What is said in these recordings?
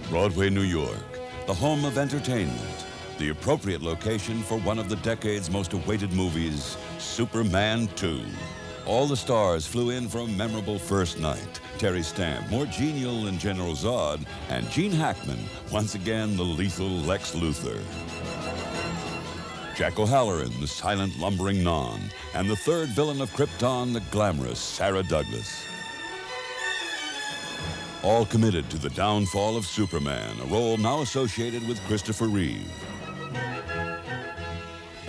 Broadway, New York, the home of entertainment, the appropriate location for one of the decade's most awaited movies, Superman 2. All the stars flew in for a memorable first night. Terry Stamp, more genial than General Zod, and Gene Hackman, once again the lethal Lex Luthor. Jack O'Halloran, the silent, lumbering Non, and the third villain of Krypton, the glamorous Sarah Douglas. All committed to the downfall of Superman, a role now associated with Christopher Reeve.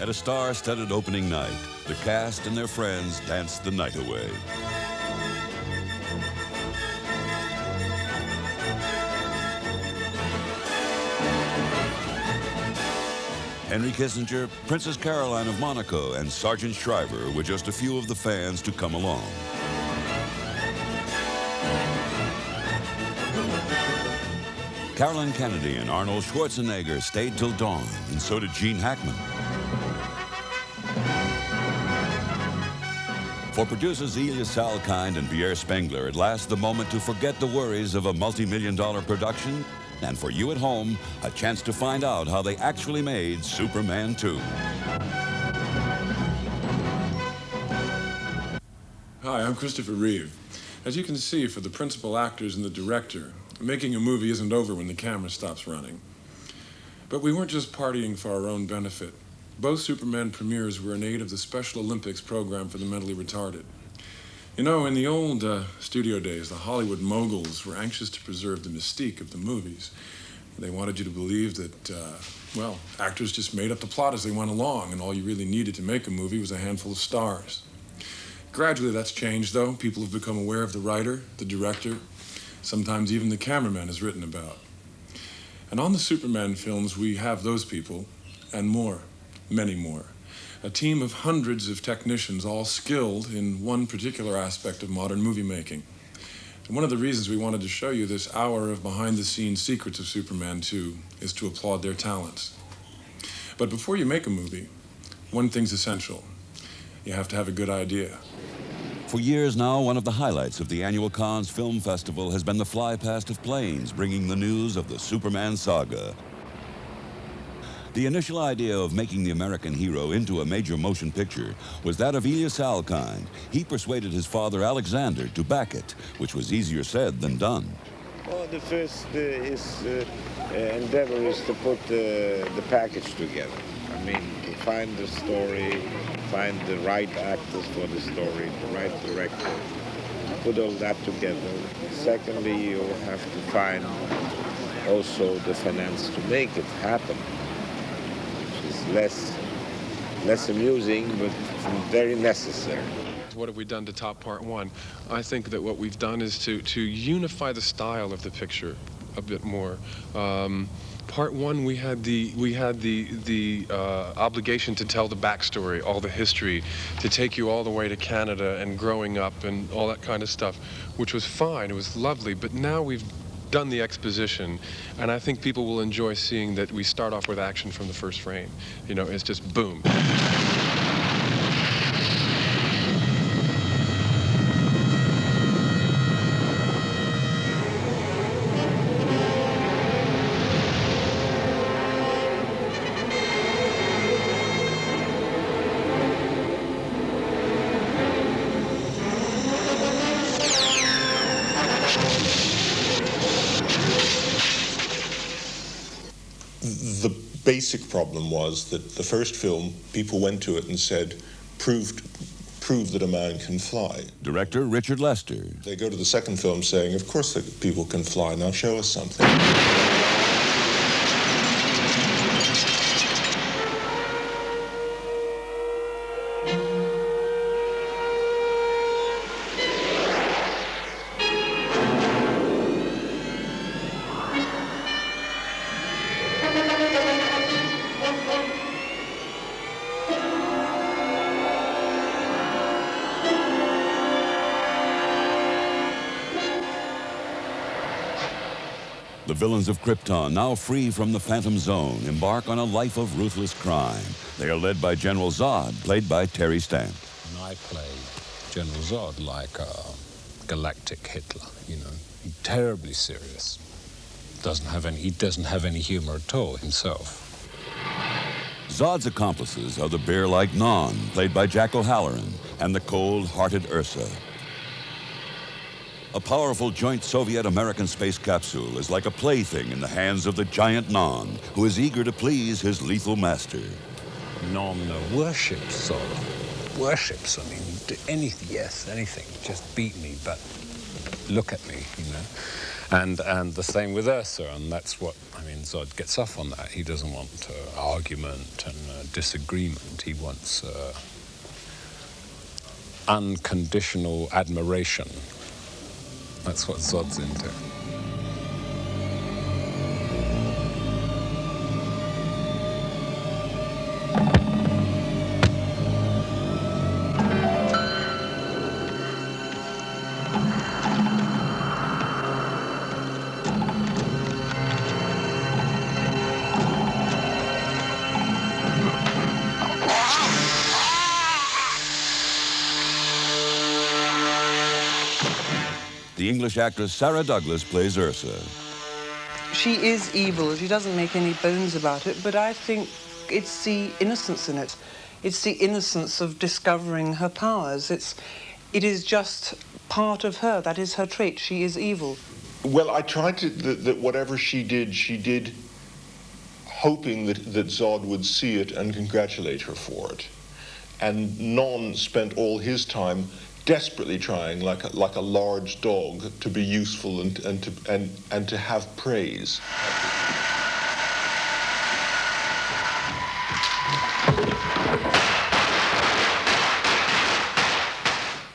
At a star-studded opening night, the cast and their friends danced the night away. Henry Kissinger, Princess Caroline of Monaco, and Sergeant Shriver were just a few of the fans to come along. Carolyn Kennedy and Arnold Schwarzenegger stayed till dawn, and so did Gene Hackman. For producers Elia Salkind and Pierre Spengler, at last the moment to forget the worries of a multi-million-dollar production, and for you at home, a chance to find out how they actually made Superman 2. Hi, I'm Christopher Reeve. As you can see, for the principal actors and the director, making a movie isn't over when the camera stops running. But we weren't just partying for our own benefit. Both Superman premieres were in aid of the Special Olympics program for the mentally retarded. You know, in the old studio days, the Hollywood moguls were anxious to preserve the mystique of the movies. They wanted you to believe that, well, actors just made up the plot as they went along, and all you really needed to make a movie was a handful of stars. Gradually, that's changed, though. People have become aware of the writer, the director, sometimes even the cameraman is written about. And on the Superman films, we have those people, and more, many more. A team of hundreds of technicians, all skilled in one particular aspect of modern movie making. And one of the reasons we wanted to show you this hour of behind-the-scenes secrets of Superman 2 is to applaud their talents. But before you make a movie, one thing's essential. You have to have a good idea. For years now, one of the highlights of the annual Cannes Film Festival has been the flypast of planes bringing the news of the Superman saga. The initial idea of making the American hero into a major motion picture was that of Elia Salkind. He persuaded his father Alexander to back it, which was easier said than done. Well, the first endeavor is to put the package together. I mean, to find the story, find the right actors for the story, the right director, put all that together. Secondly, you have to find also the finance to make it happen. Less amusing, but very necessary. What have we done to top part one? I think that what we've done is to unify the style of the picture a bit more. Part one, we had the obligation to tell the backstory, all the history, to take you all the way to Canada and growing up and all that kind of stuff, which was fine. It was lovely. But now we've done the exposition, and I think people will enjoy seeing that we start off with action from the first frame. You know, it's just boom. The basic problem was that the first film, people went to it and said, prove that a man can fly. Director Richard Lester. They go to the second film saying, of course that people can fly, now show us something. The villains of Krypton, now free from the Phantom Zone, embark on a life of ruthless crime. They are led by General Zod, played by Terry Stamp. And I play General Zod like a galactic Hitler, you know, terribly serious. He doesn't have any humor at all himself. Zod's accomplices are the bear-like Non, played by Jack O'Halloran, and the cold-hearted Ursa. A powerful joint Soviet-American space capsule is like a plaything in the hands of the giant Non, who is eager to please his lethal master. Non worships Zod. Worships, I mean, do anything, yes, anything. Just beat me, but look at me, you know. And the same with Ursa, and that's what, I mean, Zod gets off on that. He doesn't want argument and disagreement. He wants unconditional admiration. That's what Zod's into. The English actress Sarah Douglas plays Ursa. She is evil. She doesn't make any bones about it, but I think it's the innocence in it. It's the innocence of discovering her powers. It is just part of her. That is her trait. She is evil. Well, I tried to, that whatever she did hoping that Zod would see it and congratulate her for it. And Non spent all his time desperately trying, like a large dog, to be useful and to have praise.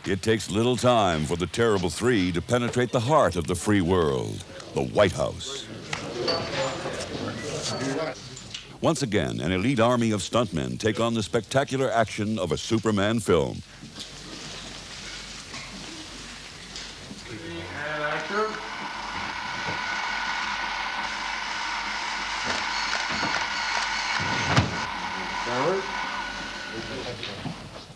It takes little time for the Terrible Three to penetrate the heart of the free world, the White House. Once again, an elite army of stuntmen take on the spectacular action of a Superman film.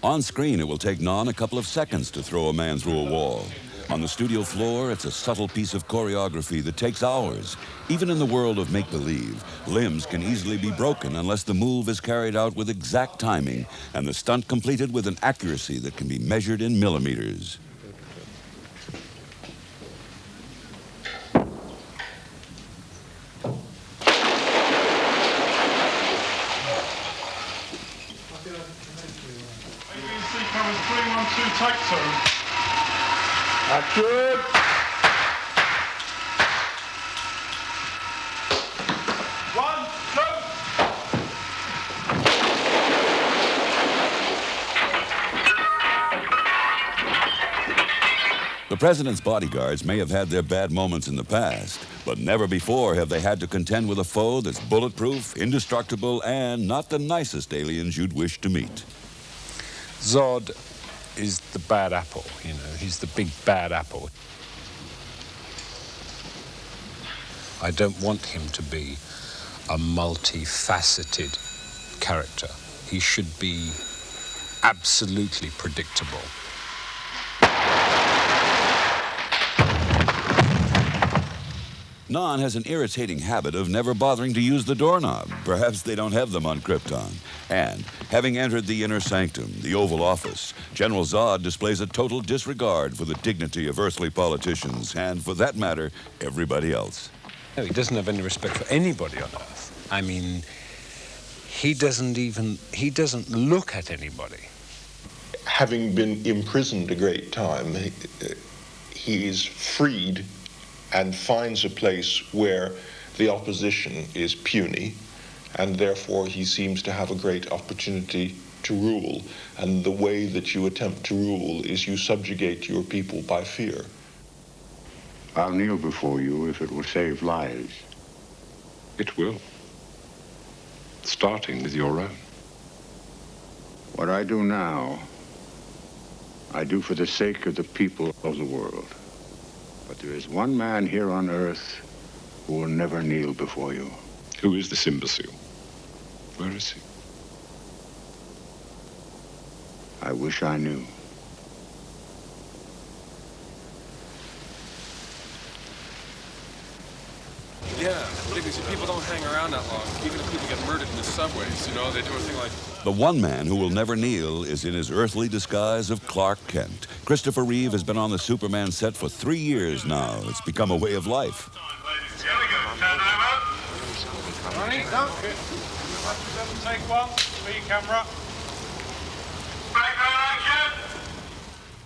On screen, it will take Non a couple of seconds to throw a man through a wall. On the studio floor, it's a subtle piece of choreography that takes hours. Even in the world of make-believe, limbs can easily be broken unless the move is carried out with exact timing and the stunt completed with an accuracy that can be measured in millimeters. Cameras 3, 1, 2, take 2. Action! One, go! The president's bodyguards may have had their bad moments in the past, but never before have they had to contend with a foe that's bulletproof, indestructible, and not the nicest aliens you'd wish to meet. Zod is the bad apple, you know, he's the big bad apple. I don't want him to be a multifaceted character. He should be absolutely predictable. Non has an irritating habit of never bothering to use the doorknob. Perhaps they don't have them on Krypton. And, having entered the inner sanctum, the Oval Office, General Zod displays a total disregard for the dignity of earthly politicians, and, for that matter, everybody else. No, he doesn't have any respect for anybody on Earth. I mean, he doesn't look at anybody. Having been imprisoned a great time, he is freed and finds a place where the opposition is puny, and therefore he seems to have a great opportunity to rule. And the way that you attempt to rule is you subjugate your people by fear. I'll kneel before you if it will save lives. It will. Starting with your own. What I do now, I do for the sake of the people of the world. But there is one man here on Earth who will never kneel before you. Who is this imbecile? Where is he? I wish I knew. Yeah, because people don't hang around that long. Even if people get murdered in the subways, you know, they do a thing like... The one man who will never kneel is in his earthly disguise of Clark Kent. Christopher Reeve has been on the Superman set for 3 years now. It's become a way of life. Ready? Take one. Speed camera.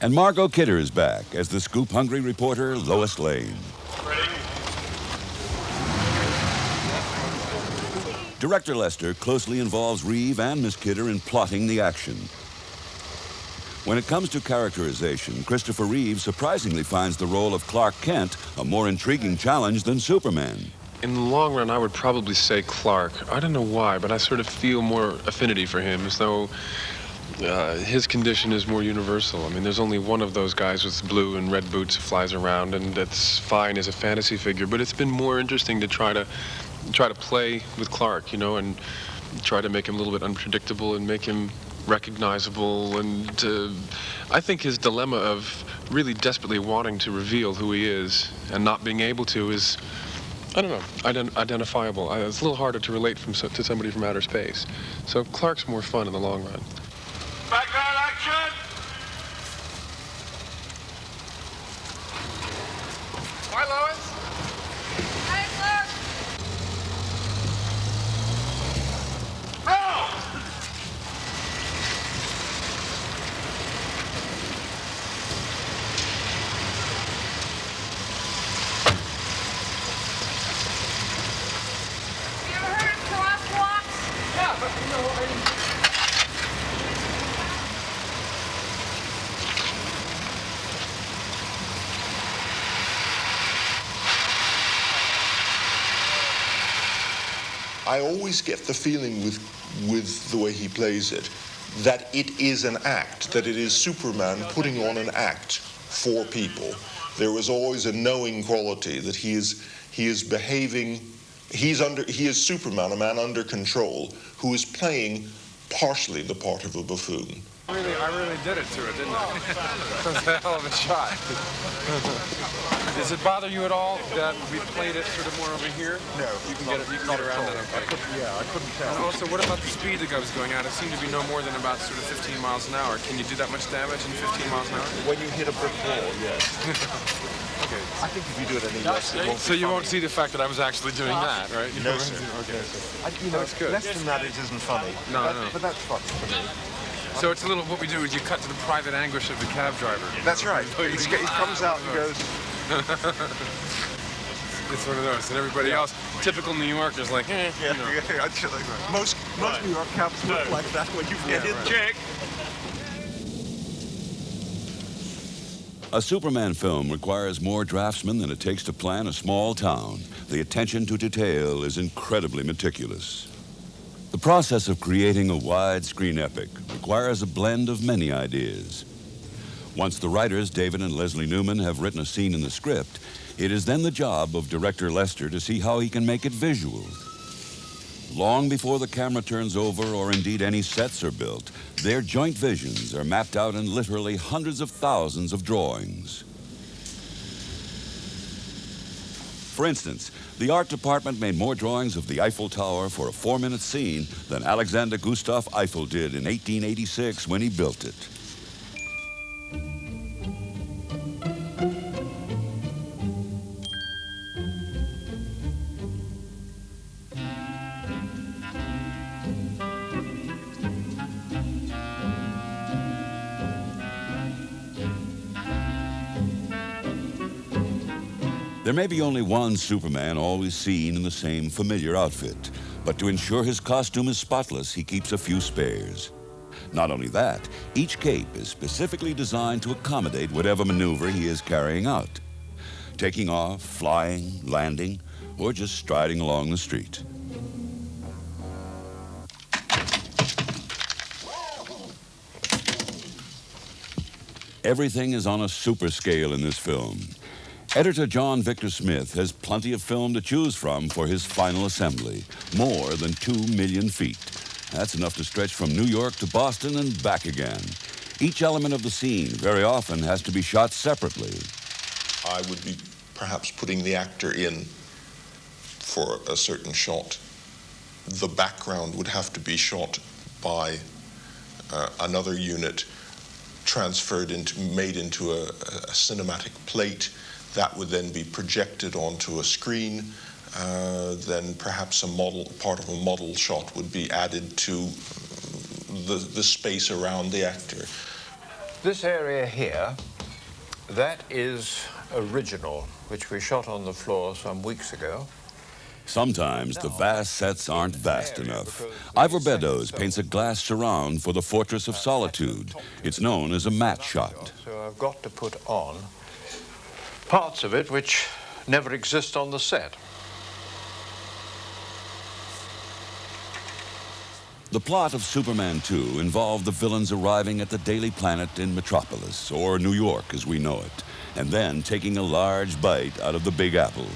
And Margot Kidder is back as the scoop-hungry reporter Lois Lane. Ready? Director Lester closely involves Reeve and Miss Kidder in plotting the action. When it comes to characterization, Christopher Reeve surprisingly finds the role of Clark Kent a more intriguing challenge than Superman. In the long run, I would probably say Clark. I don't know why, but I sort of feel more affinity for him, as though his condition is more universal. I mean, there's only one of those guys with blue and red boots who flies around, and that's fine as a fantasy figure, but it's been more interesting to try to play with Clark, you know, and try to make him a little bit unpredictable and make him recognizable. And I think his dilemma of really desperately wanting to reveal who he is and not being able to is, I don't know, identifiable. It's a little harder to relate to somebody from outer space. So Clark's more fun in the long run. Background action! Hi, Lois. Hi, Clark. Have you ever heard of crosswalks? Yeah, but you know, I always get the feeling with the way he plays it that it is an act, that it is Superman putting on an act for people. There is always a knowing quality that he is behaving. He is Superman, a man under control, who is playing partially the part of a buffoon. I really did it to it, didn't I? That was a hell of a shot. Does it bother you at all that we played it sort of more over here? No. You can get around that, okay. I couldn't tell. And also, what about the speed the guy was going at? It seemed to be no more than about sort of 15 miles an hour. Can you do that much damage in 15 miles an hour? When you hit a brick wall, yes. Okay. I think if you do it any less, it won't So be you won't funny. see the fact that I was actually doing that, right? No, sir. Okay. You know, That's good. less than that, it isn't funny. No, but no. But that's funny for me. So it's a little, what we do is you cut to the private anguish of the cab driver. That's right. He comes out and goes... It's one of those, and everybody else, typical New Yorkers, like, eh. Yeah, You know. yeah, I'd say like that. Most New York cabs look like that when you get in. check. A Superman film requires more draftsmen than it takes to plan a small town. The attention to detail is incredibly meticulous. The process of creating a widescreen epic requires a blend of many ideas. Once the writers, David and Leslie Newman, have written a scene in the script, it is then the job of director Lester to see how he can make it visual. Long before the camera turns over or indeed any sets are built, their joint visions are mapped out in literally hundreds of thousands of drawings. For instance, the art department made more drawings of the Eiffel Tower for a 4-minute scene than Alexander Gustav Eiffel did in 1886 when he built it. There may be only one Superman always seen in the same familiar outfit, but to ensure his costume is spotless, he keeps a few spares. Not only that, each cape is specifically designed to accommodate whatever maneuver he is carrying out, taking off, flying, landing, or just striding along the street. Everything is on a super scale in this film. Editor John Victor Smith has plenty of film to choose from for his final assembly, more than 2 million feet. That's enough to stretch from New York to Boston and back again. Each element of the scene very often has to be shot separately. I would be perhaps putting the actor in for a certain shot, the background would have to be shot by another unit, made into a cinematic plate that would then be projected onto a screen. Then perhaps part of a model shot would be added to the space around the actor. This area here, that is original, which we shot on the floor some weeks ago. Sometimes the vast sets aren't vast enough. Ivor Beddoes paints a glass surround for the Fortress of Solitude. It's known as a matte shot. So I've got to put on parts of it which never exist on the set. The plot of Superman 2 involved the villains arriving at the Daily Planet in Metropolis, or New York as we know it, and then taking a large bite out of the Big Apple.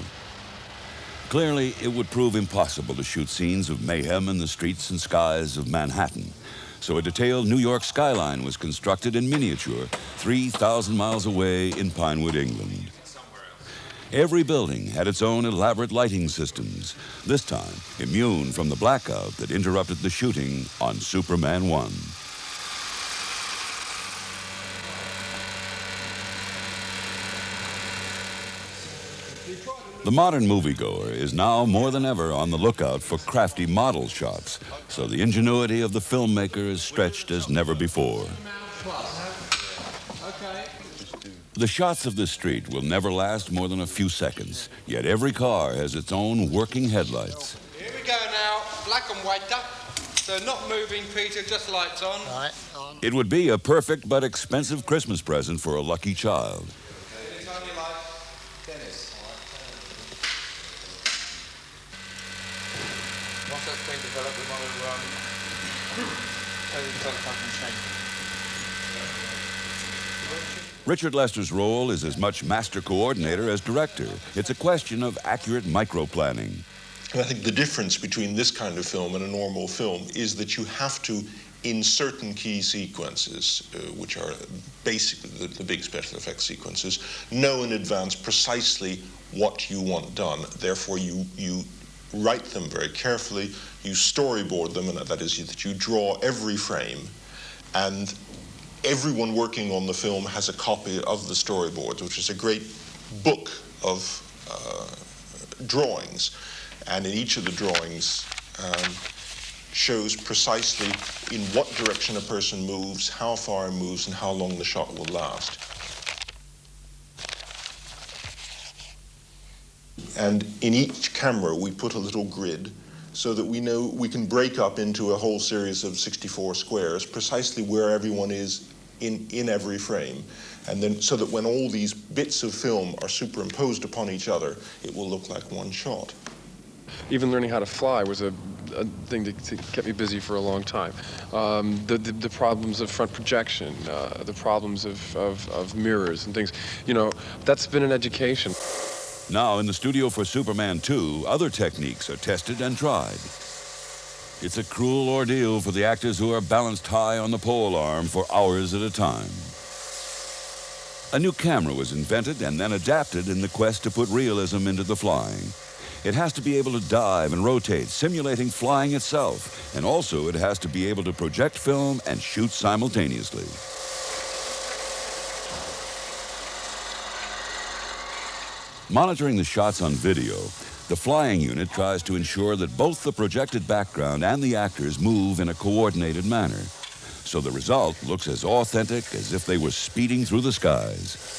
Clearly, it would prove impossible to shoot scenes of mayhem in the streets and skies of Manhattan. So a detailed New York skyline was constructed in miniature 3,000 miles away in Pinewood, England. Every building had its own elaborate lighting systems, this time immune from the blackout that interrupted the shooting on Superman 1. The modern moviegoer is now more than ever on the lookout for crafty model shots, so the ingenuity of the filmmaker is stretched as never before. The shots of this street will never last more than a few seconds, yet every car has its own working headlights. Here we go now, black and white. So not moving, Peter, just lights on. Right, on. It would be a perfect but expensive Christmas present for a lucky child. It's only like tennis. Once that's been developed, we want to develop and change it. Richard Lester's role is as much master coordinator as director. It's a question of accurate micro-planning. I think the difference between this kind of film and a normal film is that you have to, in certain key sequences, which are basically the big special effects sequences, know in advance precisely what you want done. Therefore, you write them very carefully, you storyboard them, and that is that you draw every frame, and everyone working on the film has a copy of the storyboards, which is a great book of drawings. And in each of the drawings shows precisely in what direction a person moves, how far he moves, and how long the shot will last. And in each camera, we put a little grid so that we know we can break up into a whole series of 64 squares precisely where everyone is in every frame. And then so that when all these bits of film are superimposed upon each other, it will look like one shot. Even learning how to fly was a thing that kept me busy for a long time. The problems of front projection, the problems of mirrors and things, you know, that's been an education. Now in the studio for Superman 2, other techniques are tested and tried. It's a cruel ordeal for the actors who are balanced high on the pole arm for hours at a time. A new camera was invented and then adapted in the quest to put realism into the flying. It has to be able to dive and rotate, simulating flying itself, and also it has to be able to project film and shoot simultaneously. Monitoring the shots on video, the flying unit tries to ensure that both the projected background and the actors move in a coordinated manner, so the result looks as authentic as if they were speeding through the skies.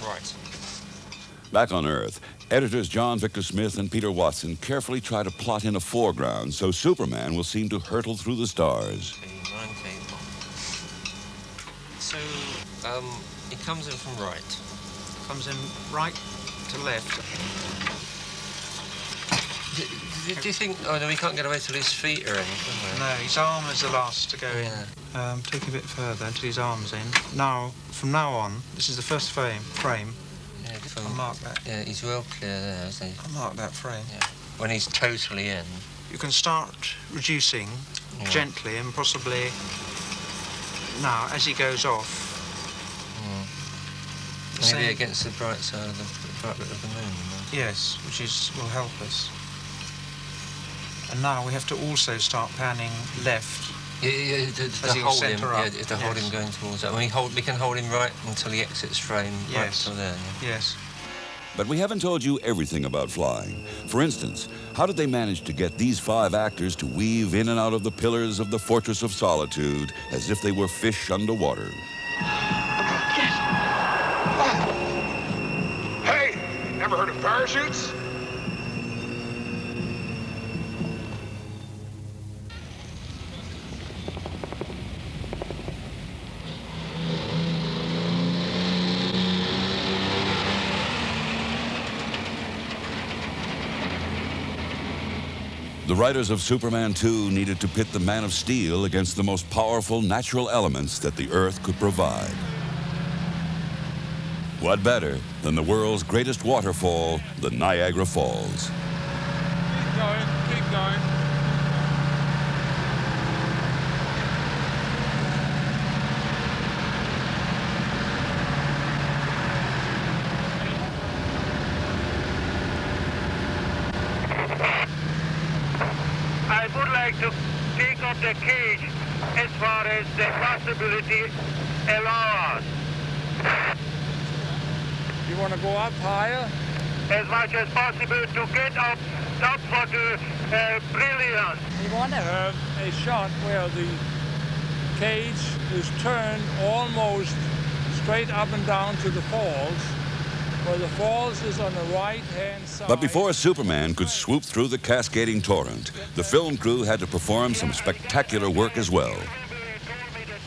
Right. Back on Earth, editors John Victor Smith and Peter Watson carefully try to plot in a foreground so Superman will seem to hurtle through the stars. So, it comes in from right. Comes in right to left. Do you think... Oh, no, we can't get away till his feet are in, can we? No, his arm is the last to go in. Take a bit further until his arm's in. Now, from now on, this is the first frame. Yeah, I'll mark that. Yeah, he's well clear there, isn't he? I'll mark that frame. Yeah. When he's totally in. You can start reducing gently and possibly... Now, as he goes off... Maybe against the bright side of the bright bit of the moon. Yes, which will help us. And now we have to also start panning left. Yeah, to hold him. Yeah, to hold him going towards that. We can hold him right until he exits frame. Yes. Right till there. Yeah. Yes. But we haven't told you everything about flying. For instance, how did they manage to get these 5 actors to weave in and out of the pillars of the Fortress of Solitude as if they were fish underwater? Hey, never heard of parachutes? The writers of Superman 2 needed to pit the Man of Steel against the most powerful natural elements that the Earth could provide. What better than the world's greatest waterfall, the Niagara Falls? Keep going, keep going. I would like to take up the cage as far as the possibility allows. You want to go up higher? As much as possible to get up for the brilliance. We want to have a shot where the cage is turned almost straight up and down to the falls, where the falls is on the right-hand side. But before Superman could swoop through the cascading torrent, the film crew had to perform some spectacular work as well.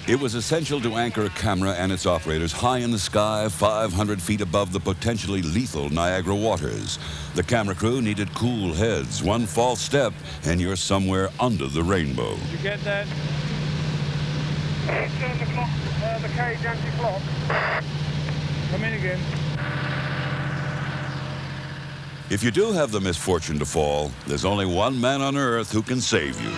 It was essential to anchor a camera and its operators high in the sky, 500 feet above the potentially lethal Niagara waters. The camera crew needed cool heads. One false step, and you're somewhere under the rainbow. Did you get that? Turn the clock, the cage anti-clock. Come in again. If you do have the misfortune to fall, there's only one man on Earth who can save you.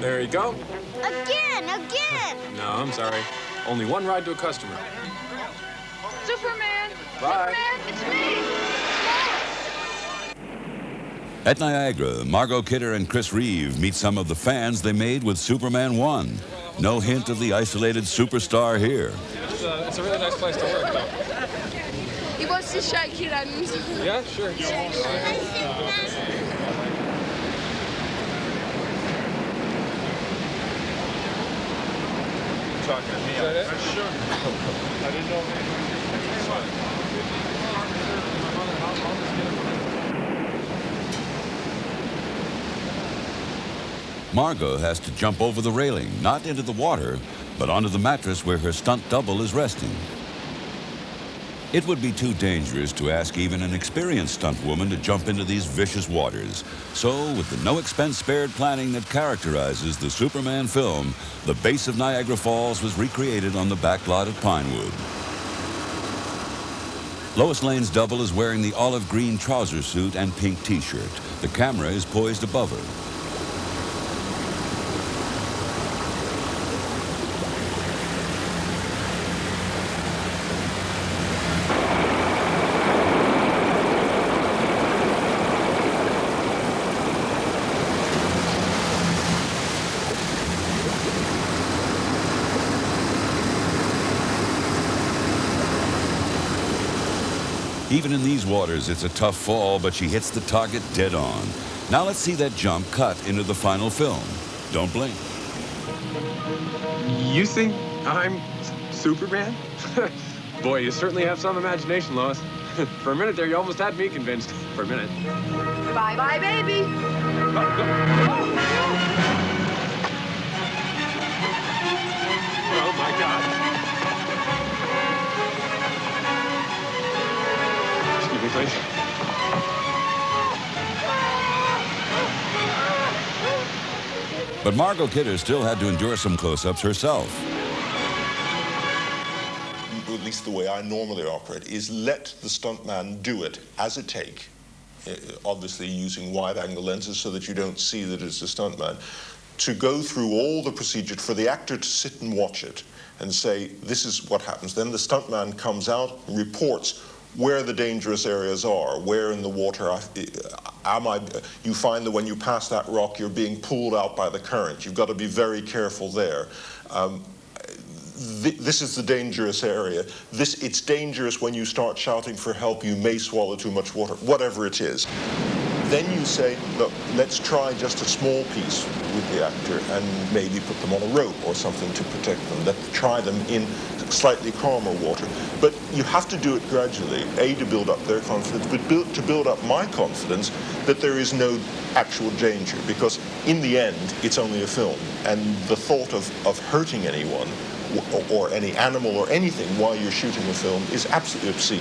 There you go. Again! No, I'm sorry. Only one ride to a customer. Superman! Bye. Superman, it's me! At Niagara, Margot Kidder and Chris Reeve meet some of the fans they made with Superman 1. No hint of the isolated superstar here. It's a really nice place to work, though. He wants to shake your hand. Yeah, sure. Talking to me. Is that it? Sure. I didn't know. Margot has to jump over the railing, not into the water, but onto the mattress where her stunt double is resting. It would be too dangerous to ask even an experienced stunt woman to jump into these vicious waters. So, with the no-expense-spared planning that characterizes the Superman film, the base of Niagara Falls was recreated on the back lot at Pinewood. Lois Lane's double is wearing the olive green trouser suit and pink t-shirt. The camera is poised above her. Even in these waters, it's a tough fall, but she hits the target dead on. Now let's see that jump cut into the final film. Don't blink. You think I'm Superman? Boy, you certainly have some imagination, Lois. For a minute there, you almost had me convinced. For a minute. Bye-bye, baby. Oh, my God. Excuse me, please. But Margot Kidder still had to endure some close-ups herself. At least the way I normally operate, is let the stuntman do it as a take, obviously using wide-angle lenses so that you don't see that it's a stuntman, to go through all the procedure for the actor to sit and watch it and say, this is what happens. Then the stuntman comes out and reports where the dangerous areas are, where in the water you find that when you pass that rock, you're being pulled out by the current. You've got to be very careful there. This is the dangerous area. It's dangerous when you start shouting for help. You may swallow too much water, whatever it is. Then you say, look, let's try just a small piece with the actor and maybe put them on a rope or something to protect them. Let's try them in slightly calmer water. But you have to do it gradually, A, to build up their confidence, but to build up my confidence that there is no actual danger, because in the end, it's only a film. And the thought of hurting anyone or any animal or anything while you're shooting a film is absolutely obscene.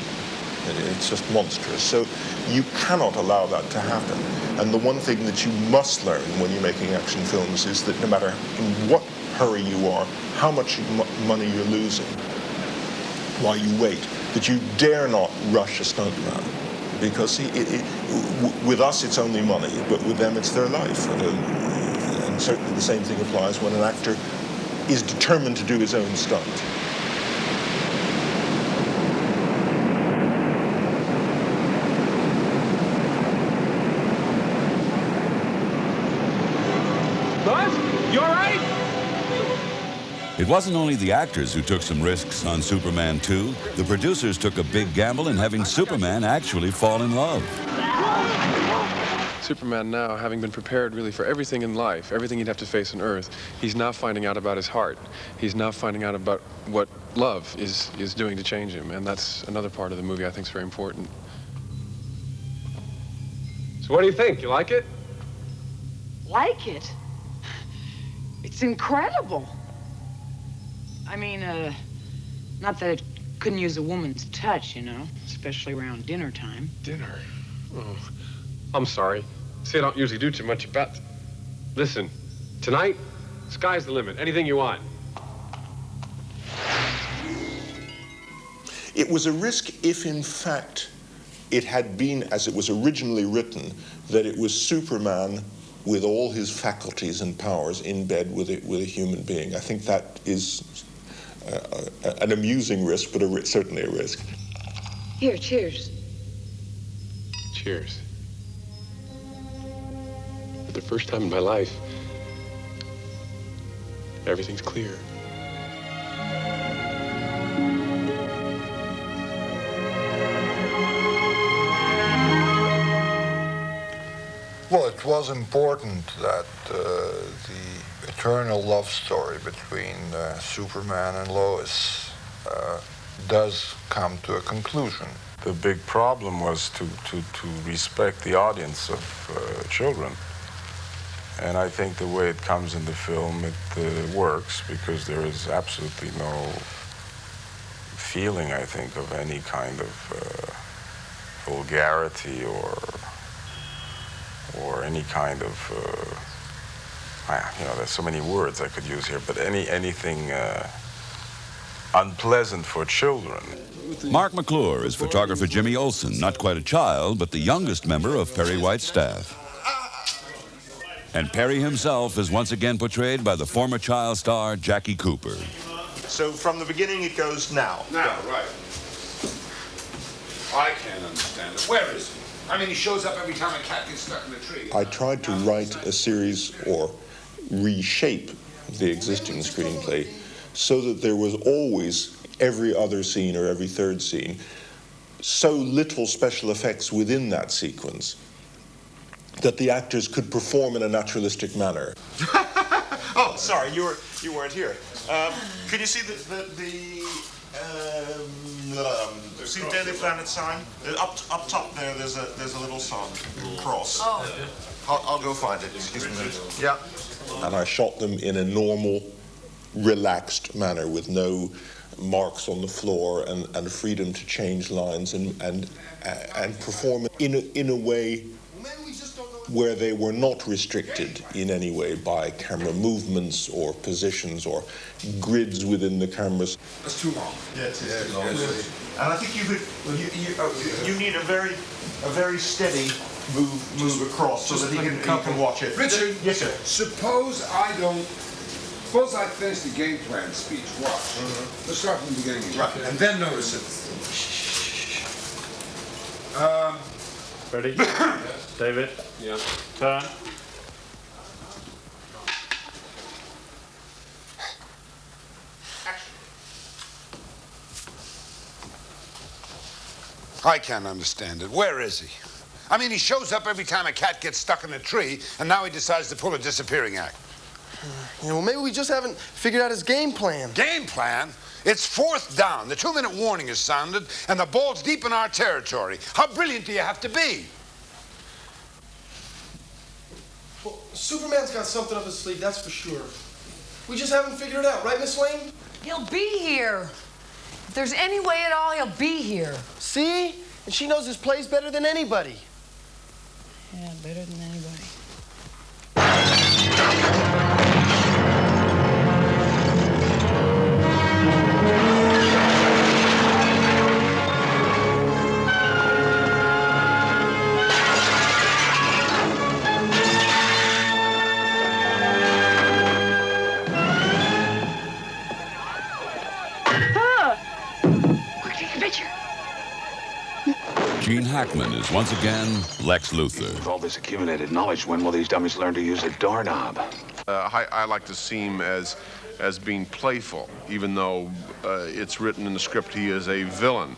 It's just monstrous. So you cannot allow that to happen. And the one thing that you must learn when you're making action films is that no matter in what hurry you are, how much money you're losing while you wait, that you dare not rush a stuntman. Because with us it's only money, but with them it's their life. And certainly the same thing applies when an actor is determined to do his own stunt. Buzz, you all right? It wasn't only the actors who took some risks on Superman 2. The producers took a big gamble in having Superman actually fall in love. Superman now, having been prepared really for everything in life, everything he'd have to face on Earth, he's now finding out about his heart. He's now finding out about what love is doing to change him, and that's another part of the movie I think is very important. So what do you think? You like it? Like it? It's incredible. I mean, not that it couldn't use a woman's touch, you know, especially around dinner time. Dinner? Oh, I'm sorry. See, I don't usually do too much about... Listen, tonight, sky's the limit. Anything you want. It was a risk if, in fact, it had been, as it was originally written, that it was Superman with all his faculties and powers in bed with a human being. I think that is an amusing risk, but certainly a risk. Here, cheers. Cheers. For the first time in my life, everything's clear. Well, it was important that the eternal love story between Superman and Lois does come to a conclusion. The big problem was to respect the audience of children. And I think the way it comes in the film, it works, because there is absolutely no feeling, I think, of any kind of vulgarity or any kind of, you know, there's so many words I could use here, but anything unpleasant for children. Mark McClure is photographer Jimmy Olsen, not quite a child, but the youngest member of Perry White's staff. And Perry himself is once again portrayed by the former child star Jackie Cooper. So from the beginning it goes now. Now, right. I can't understand it. Where is he? I mean, he shows up every time a cat gets stuck in a tree. I tried to write a series or reshape the existing screenplay so that there was always every other scene or every third scene so little special effects within that sequence that the actors could perform in a naturalistic manner. Oh, sorry, you weren't here. Could you see See Daily Planet sign? Up top there, there's a little sign, cross. Oh. I'll go find it. Excuse me. Yeah. And I shot them in a normal, relaxed manner with no marks on the floor and freedom to change lines and perform in a way where they were not restricted in any way by camera movements or positions or grids within the cameras. That's too long. Yeah, it is too long. And I think you need a very steady move across so that he can watch it. Richard. Yes, sir. Suppose I finish the game plan speech. Watch. Let's start from the beginning. Right. And then notice it. Ready? David? Yeah. Turn. I can't understand it. Where is he? I mean, he shows up every time a cat gets stuck in a tree, and now he decides to pull a disappearing act. You know, maybe we just haven't figured out his game plan. Game plan? It's 4th down. The 2-minute warning is sounded, and the ball's deep in our territory. How brilliant do you have to be? Well, Superman's got something up his sleeve, that's for sure. We just haven't figured it out, right, Miss Lane? He'll be here. If there's any way at all, he'll be here. See? And she knows his plays better than anybody. Yeah, better than anybody. Gene Hackman is once again Lex Luthor. With all this accumulated knowledge, when will these dummies learn to use a doorknob? I like to see him as being playful, even though it's written in the script he is a villain.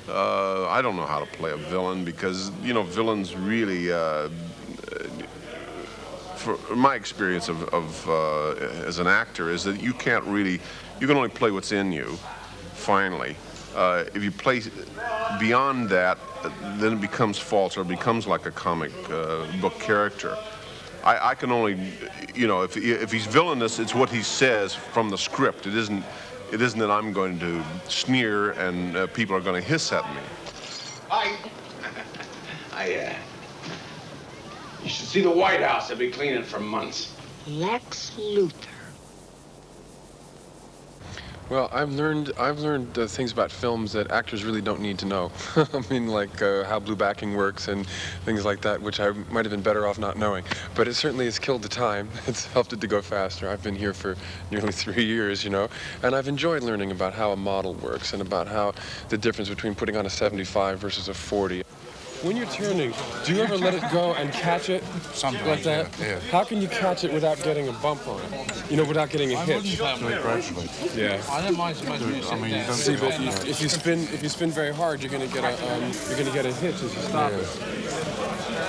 I don't know how to play a villain because, you know, villains really, for my experience as an actor, is that you can only play what's in you, finally. If you play beyond that, then it becomes false or it becomes like a comic book character. I can only, you know, if he's villainous, it's what he says from the script. It isn't that I'm going to sneer and people are going to hiss at me. You should see the White House. They've been cleaning for months. Lex Luthor. Well, I've learned things about films that actors really don't need to know. I mean, like how blue backing works and things like that, which I might have been better off not knowing. But it certainly has killed the time. It's helped it to go faster. I've been here for nearly 3 years, you know, and I've enjoyed learning about how a model works and about how the difference between putting on a 75 versus a 40. When you're turning, do you ever let it go and catch it like that? Yeah. How can you catch it without getting a bump on it? You know, without getting a hitch? Yeah. I don't mind so much when you See, but if you spin very hard, you're gonna get a hitch as you stop it.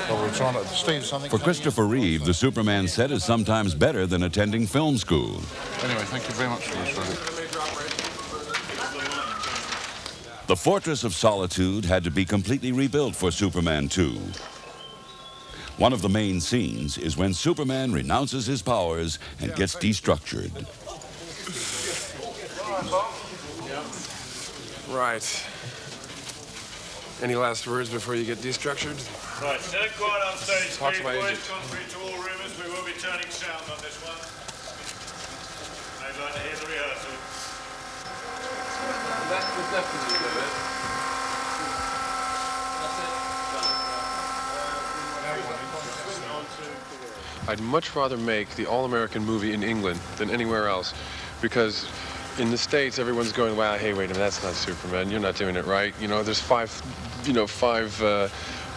Well, we're trying to Steve something. For Christopher Reeve, the Superman set is sometimes better than attending film school. Anyway, thank you very much for this. The Fortress of Solitude had to be completely rebuilt for Superman 2. One of the main scenes is when Superman renounces his powers and gets destructured. Right. Any last words before you get destructured? Right, stand quiet on stage, Talk to please, my boys. agent. Contrary to all rumors, we will be turning sound on this one. I'd like to hear the rehearsal. That's the definition of it. I'd much rather make the all-American movie in England than anywhere else, because in the States everyone's going, wow, hey, wait a minute, that's not Superman. You're not doing it right. You know, there's five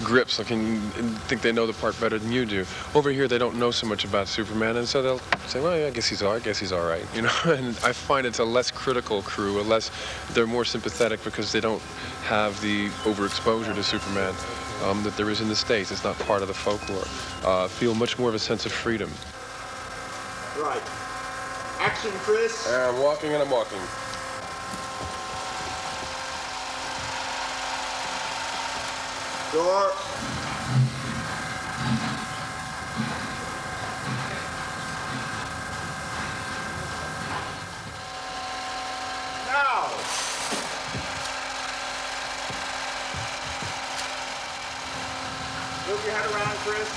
grips and think they know the part better than you do. Over here, they don't know so much about Superman, and so they'll say, well, yeah, I guess he's all right, you know. And I find it's a less critical crew, they're more sympathetic because they don't have the overexposure to Superman that there is in the States. It's not part of the folklore. Feel much more of a sense of freedom. Right. Action, Chris. I'm walking and I'm walking. Door. Now. Move your head around, Chris.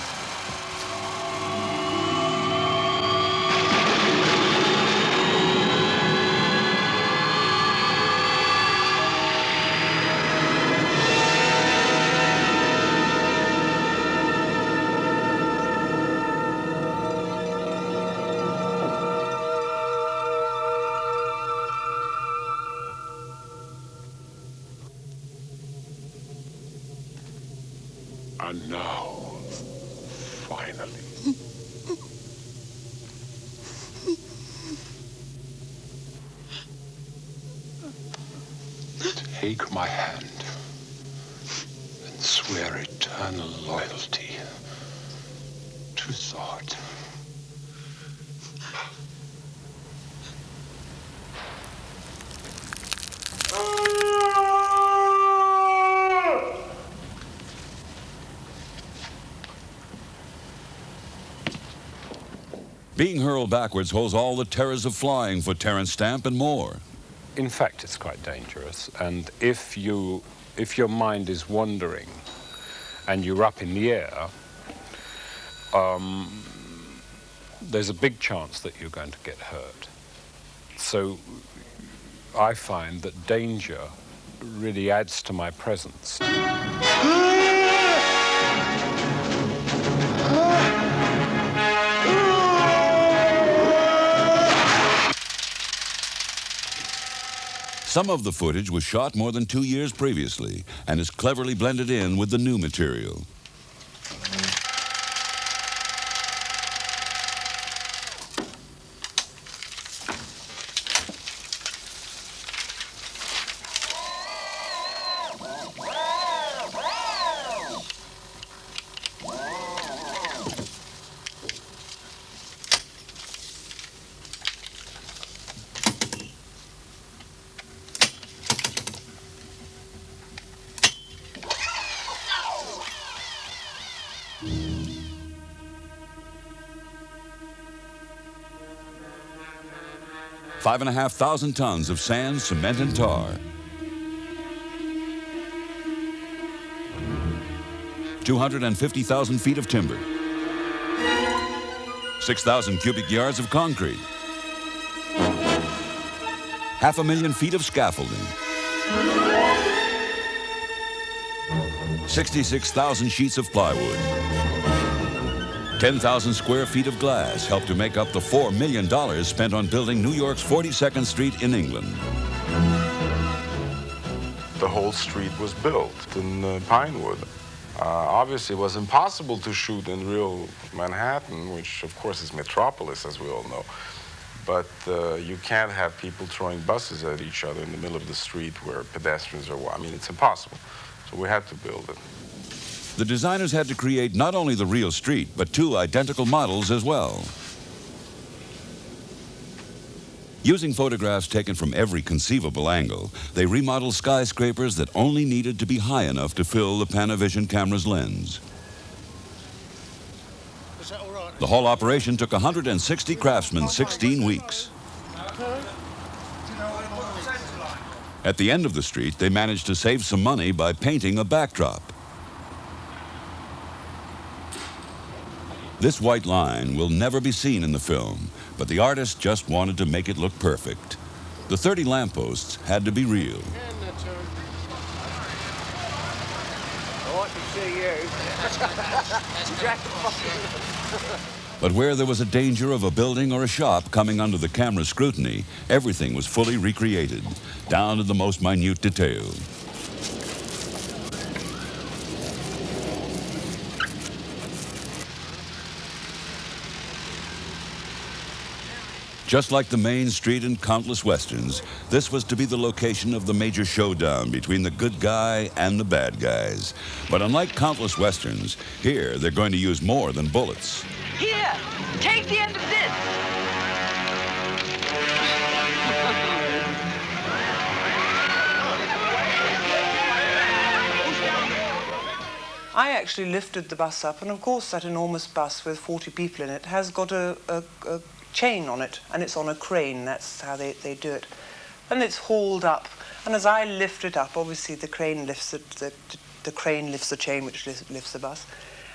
And now, finally. Take my hand and swear eternal loyalty to Zod. Being hurled backwards holds all the terrors of flying for Terence Stamp and more. In fact, it's quite dangerous, and if your mind is wandering and you're up in the air, there's a big chance that you're going to get hurt. So I find that danger really adds to my presence. Some of the footage was shot more than 2 years previously and is cleverly blended in with the new material. Five and a half thousand tons of sand, cement, and tar. 250,000 feet of timber. 6,000 cubic yards of concrete. 500,000 feet of scaffolding. 66,000 sheets of plywood. 10,000 square feet of glass helped to make up the $4 million spent on building New York's 42nd Street in England. The whole street was built in Pinewood. Obviously, it was impossible to shoot in real Manhattan, which, of course, is metropolis, as we all know. But you can't have people throwing buses at each other in the middle of the street where pedestrians are. I mean, it's impossible. So we had to build it. The designers had to create not only the real street, but 2 identical models as well. Using photographs taken from every conceivable angle, they remodeled skyscrapers that only needed to be high enough to fill the Panavision camera's lens. The whole operation took 160 craftsmen 16 weeks. At the end of the street, they managed to save some money by painting a backdrop. This white line will never be seen in the film, but the artist just wanted to make it look perfect. The 30 lampposts had to be real. I want to see you. But where there was a danger of a building or a shop coming under the camera's scrutiny, everything was fully recreated, down to the most minute detail. Just like the main street in countless westerns, this was to be the location of the major showdown between the good guy and the bad guys. But unlike countless westerns, here they're going to use more than bullets. Here, take the end of this. I actually lifted the bus up, and of course that enormous bus with 40 people in it has got a chain on it, and it's on a crane. That's how they do it. And it's hauled up, and as I lift it up, obviously the crane lifts the crane lifts the chain, which lifts the bus.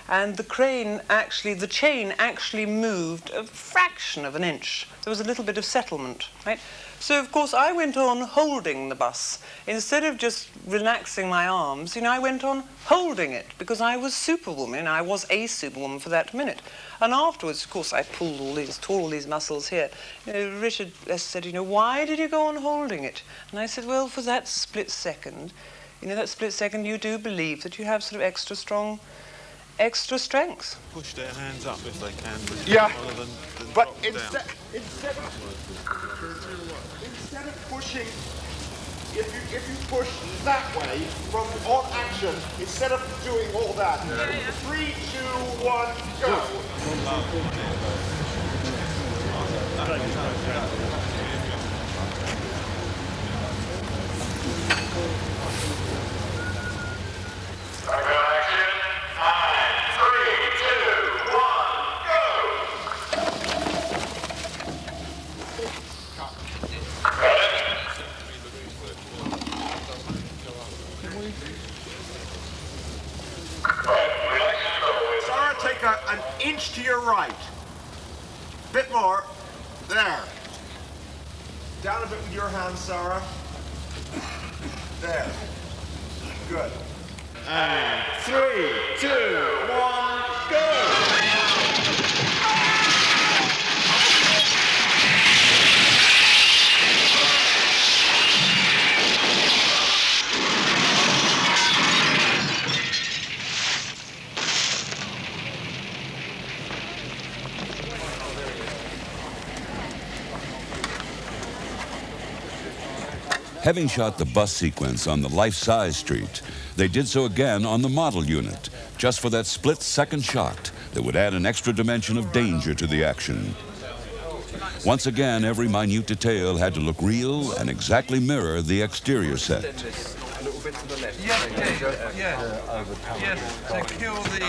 And the chain actually moved a fraction of an inch. There was a little bit of settlement, right? So, of course, I went on holding the bus. Instead of just relaxing my arms, I went on holding it because I was Superwoman. I was a Superwoman for that minute. And afterwards, of course, I tore all these muscles here. Richard said, why did you go on holding it? And I said, well, for that split second, you do believe that you have sort of extra strength. Push their hands up if they can. Yeah, rather than but drop instead of pushing, if you push that way from on action, instead of doing all that, 3, 2, 1, go. Sarah, take an inch to your right. Bit more. There. Down a bit with your hands, Sarah. There. Good. And 3, 2, 1, go! Having shot the bus sequence on the life-size street, they did so again on the model unit, just for that split-second shot that would add an extra dimension of danger to the action. Once again, every minute detail had to look real and exactly mirror the exterior set. Yes, to kill the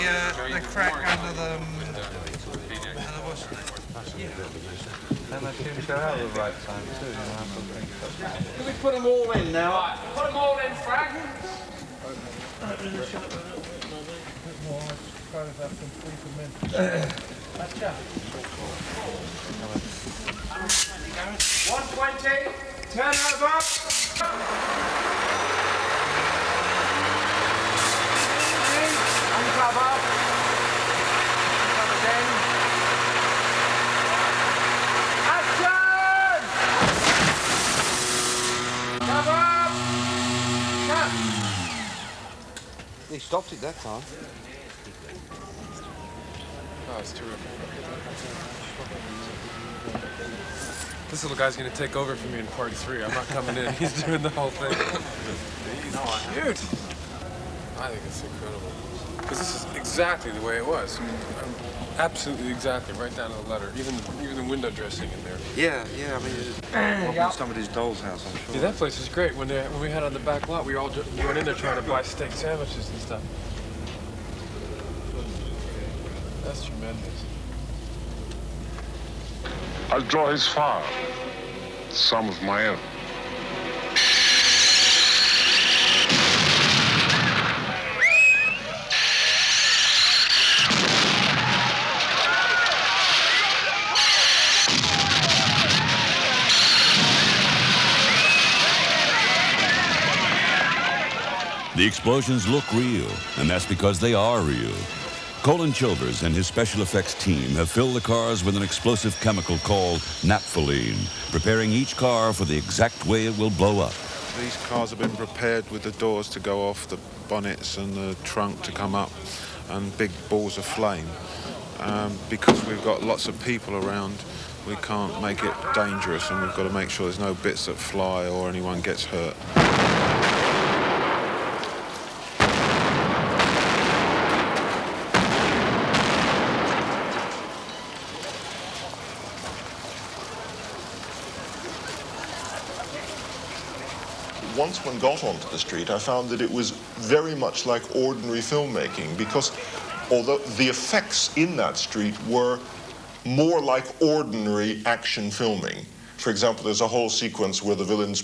crack under the And they seem to have the right time too, Can we put them all in now? Put them all in, Frank. Turn over. Uncover. Uncover again. Action! Cover. Cut. He stopped it that time. Oh, it's terrific. This little guy's going to take over for me in part 3. I'm not coming in. He's doing the whole thing. He's cute. I think it's incredible. Because this is exactly the way it was. Absolutely exactly, right down to the letter. Even the window dressing in there. Yeah, I mean, somebody's doll's house, I'm sure. Yeah, that place is great. When we had on the back lot, we went in there trying to buy steak sandwiches and stuff. That's tremendous. I'll draw his file, some of my own. The explosions look real, and that's because they are real. Colin Chilvers and his special effects team have filled the cars with an explosive chemical called naphthalene, preparing each car for the exact way it will blow up. These cars have been prepared with the doors to go off, the bonnets and the trunk to come up, and big balls of flame. Because we've got lots of people around, we can't make it dangerous, and we've got to make sure there's no bits that fly or anyone gets hurt. once one got onto the street, I found that it was very much like ordinary filmmaking, because although the effects in that street were more like ordinary action filming. For example, there's a whole sequence where the villains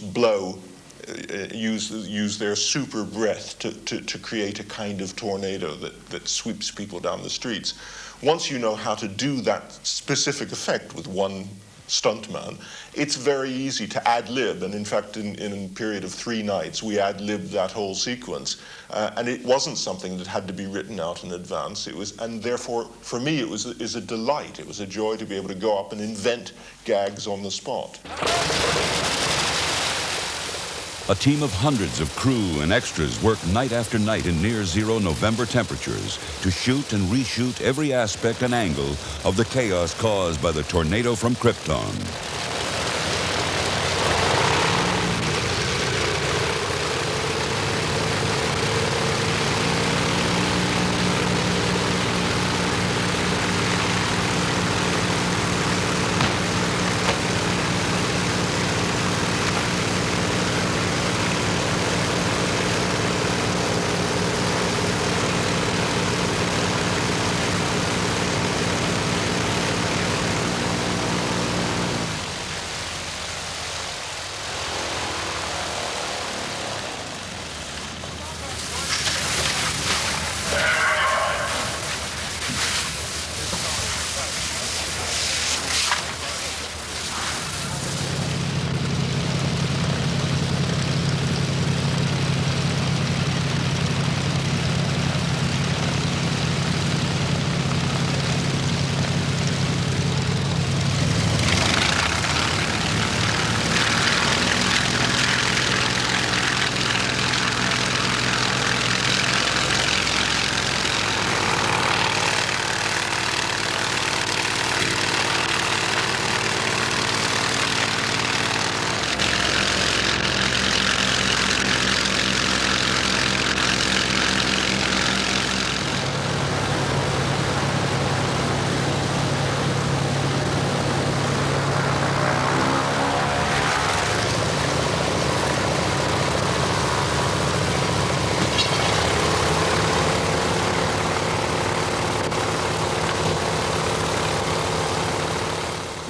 use their super breath to create a kind of tornado that sweeps people down the streets. Once you know how to do that specific effect with one stuntman, it's very easy to ad-lib, and in fact in a period of 3 nights we ad-libbed that whole sequence, and it wasn't something that had to be written out in advance. It was, and therefore for me it was a delight, it was a joy to be able to go up and invent gags on the spot. A team of hundreds of crew and extras work night after night in near-zero November temperatures to shoot and reshoot every aspect and angle of the chaos caused by the tornado from Krypton.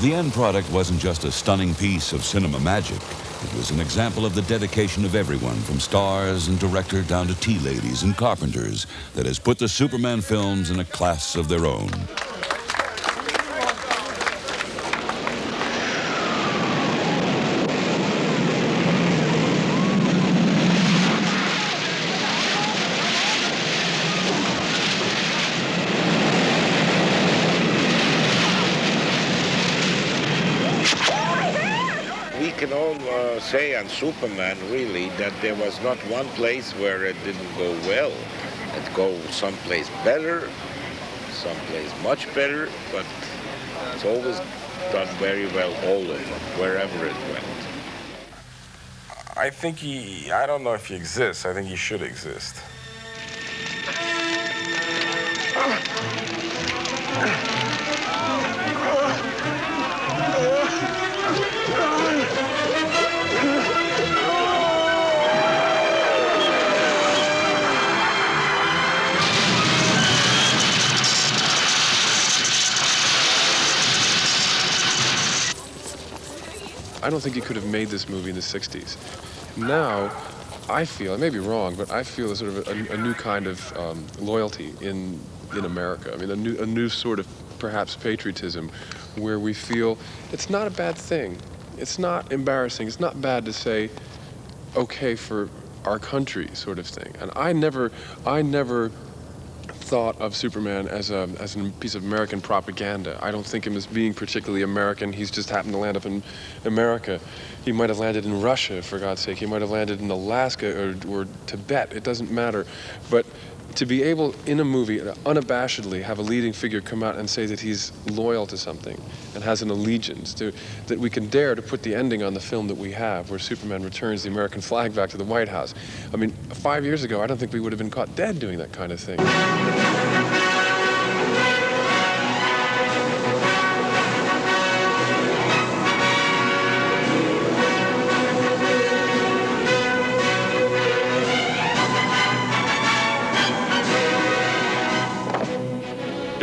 The end product wasn't just a stunning piece of cinema magic. It was an example of the dedication of everyone, from stars and director down to tea ladies and carpenters, that has put the Superman films in a class of their own. We can all say on Superman, really, that there was not one place where it didn't go well. It goes someplace better, someplace much better, but it's always done very well all over, wherever it went. I think I don't know if he exists, I think he should exist. I don't think he could have made this movie in the 60s. Now, I feel, I may be wrong, but I feel a sort of a new kind of loyalty in America. I mean, a new sort of perhaps patriotism, where we feel it's not a bad thing. It's not embarrassing. It's not bad to say, okay for our country, sort of thing. And I never thought of Superman as a piece of American propaganda. I don't think him as being particularly American. He's just happened to land up in America. He might have landed in Russia, for God's sake. He might have landed in Alaska or Tibet. It doesn't matter. But to be able, in a movie, unabashedly have a leading figure come out and say that he's loyal to something and has an allegiance, that we can dare to put the ending on the film that we have, where Superman returns the American flag back to the White House. I mean, 5 years ago, I don't think we would have been caught dead doing that kind of thing.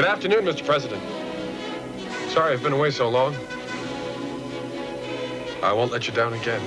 Good afternoon, Mr. President. Sorry I've been away so long. I won't let you down again.